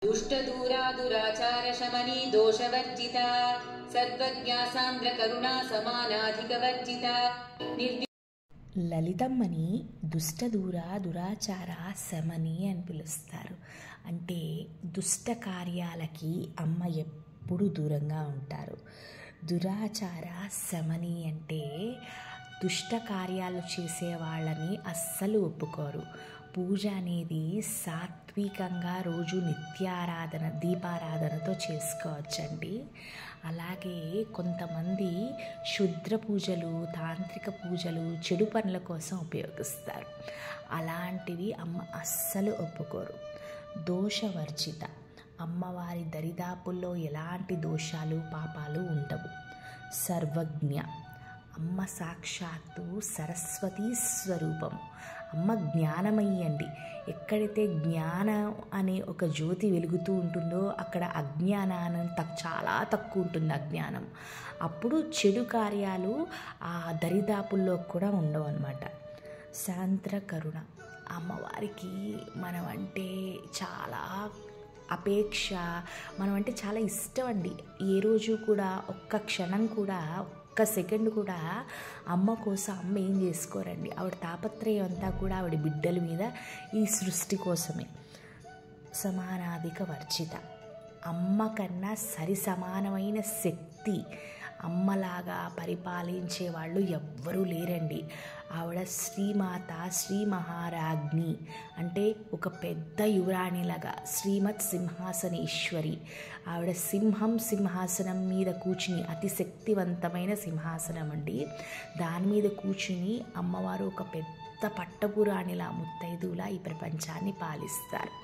दुष्टदूरा दुराचारशमनी दोषवर्जिता सर्वज्ञा सान्द्र करुणा समानाधिकवर्जिता లలితమ్మని దుష్టదూర దురాచార శమని అని పిలుస్తారు. అంటే దుష్ట కార్యాలకి అమ్మ ఎప్పుడు దూరంగా ఉంటారు. దురాచార శమని అంటే దుష్ట కార్యాలు చేసే వాళ్ళని అస్సలు ఒప్పుకోరు. పూజ అనేది సాత్వికంగా రోజు నిత్యారాధన దీపారాధనతో చేసుకోవచ్చండి. అలాగే కొంతమంది క్షుద్ర పూజలు తాంత్రిక పూజలు చెడు పనుల కోసం ఉపయోగిస్తారు. అలాంటివి అమ్మ అస్సలు ఒప్పుకోరు. దోషవర్జిత అమ్మవారి దరిదాపుల్లో ఎలాంటి దోషాలు పాపాలు ఉండవు. సర్వజ్ఞ అమ్మ సాక్షాత్తు సరస్వతీ స్వరూపం. అమ్మ జ్ఞానమయ్యండి. ఎక్కడైతే జ్ఞానం అనే ఒక జ్యోతి వెలుగుతూ ఉంటుందో అక్కడ అజ్ఞానం చాలా తక్కువ ఉంటుంది. అజ్ఞానం అప్పుడు చెడు కార్యాలు ఆ దరిదాపుల్లో కూడా ఉండవు అన్నమాట. శాంద్ర కరుణ అమ్మవారికి మనం అంటే చాలా అపేక్ష, మనం అంటే చాలా ఇష్టం అండి. ఏ రోజు కూడా ఒక్క క్షణం కూడా ఒక్క సెకండ్ కూడా అమ్మ కోసం అమ్మ ఏం చేసుకోరండి. ఆవిడ తాపత్రయం అంతా కూడా ఆవిడ బిడ్డల మీద, ఈ సృష్టి కోసమే. సమానాధిక వర్జిత అమ్మ కన్నా సరి సమానమైన శక్తి, అమ్మలాగా పరిపాలించే వాళ్ళు ఎవ్వరూ లేరండి. ఆవిడ శ్రీమాత శ్రీ మహారాజ్ఞి అంటే ఒక పెద్ద యువరాణిలాగా శ్రీమత్ సింహాసనేశ్వరి. ఆవిడ సింహాసనం మీద కూర్చుని, అతి శక్తివంతమైన సింహాసనం అండి. దాని మీద కూర్చుని అమ్మవారు ఒక పెద్ద పట్టపురాణిలా ముత్తైదులా ఈ ప్రపంచాన్ని పాలిస్తారు.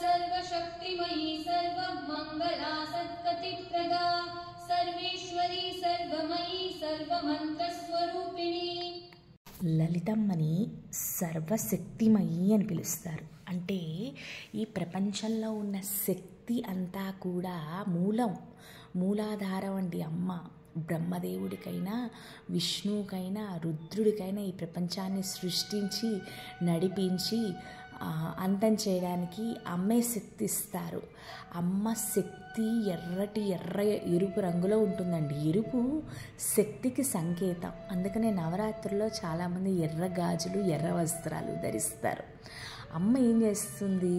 सर्वशक्तिमयी सर्वमंगला सद्गतिप्रदा सर्वेश्वरी सर्वमयी सर्वमंत्रस्वरूपिणी. లలితమ్మని సర్వశక్తిమయి అని పిలుస్తారు. అంటే ఈ ప్రపంచంలో ఉన్న శక్తి అంతా కూడా మూలాధారం అండి అమ్మ. బ్రహ్మదేవుడికైనా విష్ణువుకైనా రుద్రుడికైనా ఈ ప్రపంచాన్ని సృష్టించి నడిపించి అంతం చేయడానికి అమ్మే శక్తి ఇస్తారు. అమ్మ శక్తి ఎరుపు రంగులో ఉంటుందండి. ఎరుపు శక్తికి సంకేతం. అందుకనే నవరాత్రుల్లో చాలామంది ఎర్ర గాజులు ఎర్ర వస్త్రాలు ధరిస్తారు. అమ్మ ఏం చేస్తుంది,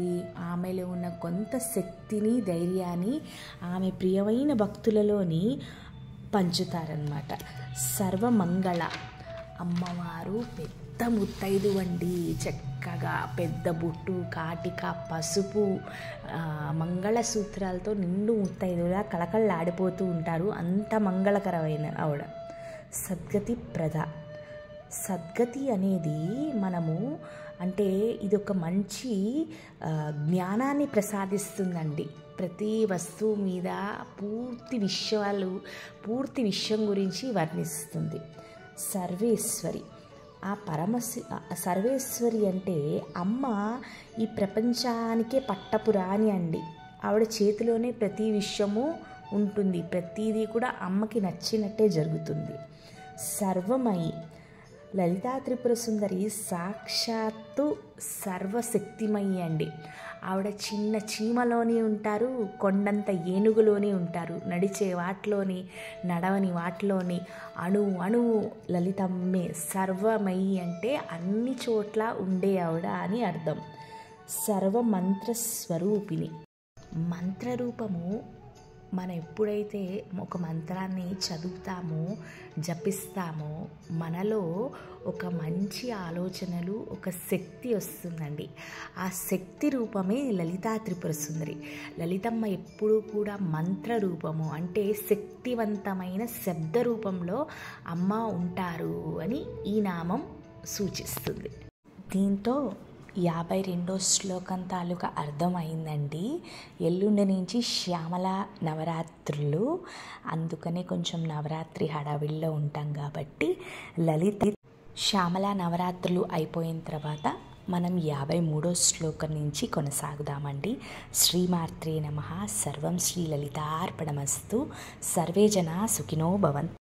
ఆమెలో ఉన్న కొంత శక్తిని ధైర్యాన్ని ఆమె ప్రియమైన భక్తులలోని పంచుతారన్నమాట. సర్వమంగళ అమ్మవారు పెద్ద ముత్తైదు వండి చక్కగా పెద్ద బొట్టు కాటిక పసుపు మంగళసూత్రాలతో నిండు ముత్తైదులా కళకళలాడిపోతూ ఉంటారు. అంత మంగళకరమైన ఆవిడ. సద్గతి ప్రద సద్గతి అనేది మనము అంటే ఇది ఒక మంచి జ్ఞానాన్ని ప్రసాదిస్తుందండి. ప్రతి వస్తువు మీద పూర్తి విషయం గురించి వర్ణిస్తుంది. సర్వేశ్వరి సర్వేశ్వరి అంటే అమ్మ ఈ ప్రపంచానికే పట్టపురాణి అండి. ఆవిడ చేతిలోనే ప్రతి విషయము ఉంటుంది. ప్రతిదీ కూడా అమ్మకి నచ్చినట్టే జరుగుతుంది. సర్వమయి లలితా త్రిపుర సుందరి సాక్షాత్తు సర్వశక్తిమయి అండి. ఆవిడ చిన్న చీమలోనే ఉంటారు, కొండంత ఏనుగులోనే ఉంటారు. నడిచే వాటిలోని నడవని వాటిలోని అణువు లలితమ్మే. సర్వమయి అంటే అన్ని చోట్ల ఉండే ఆవిడ అని అర్థం. సర్వమంత్రస్వరూపిణి మంత్రరూపము. మనం ఎప్పుడైతే ఒక మంత్రాన్ని చదువుతామో జపిస్తామో మనలో ఒక మంచి ఆలోచనలు ఒక శక్తి వస్తుందండి. ఆ శక్తి రూపమే లలితా త్రిపుర సుందరి. లలితమ్మ ఎప్పుడూ కూడా మంత్ర రూపము అంటే శక్తివంతమైన శబ్ద రూపంలో అమ్మ ఉంటారు అని ఈ నామం సూచిస్తుంది. దీంతో 52వ శ్లోకం తాలూకా అర్థమైందండి. ఎల్లుండి నుంచి శ్యామల నవరాత్రులు, అందుకనే కొంచెం నవరాత్రి హడావిడిలో ఉంటాం కాబట్టి శ్యామల నవరాత్రులు అయిపోయిన తర్వాత మనం 53వ శ్లోకం నుంచి కొనసాగుదామండి. శ్రీమాత్రే నమః. సర్వం శ్రీ లలితార్పణమస్తు. సర్వే జనా సుఖినో భవంతు.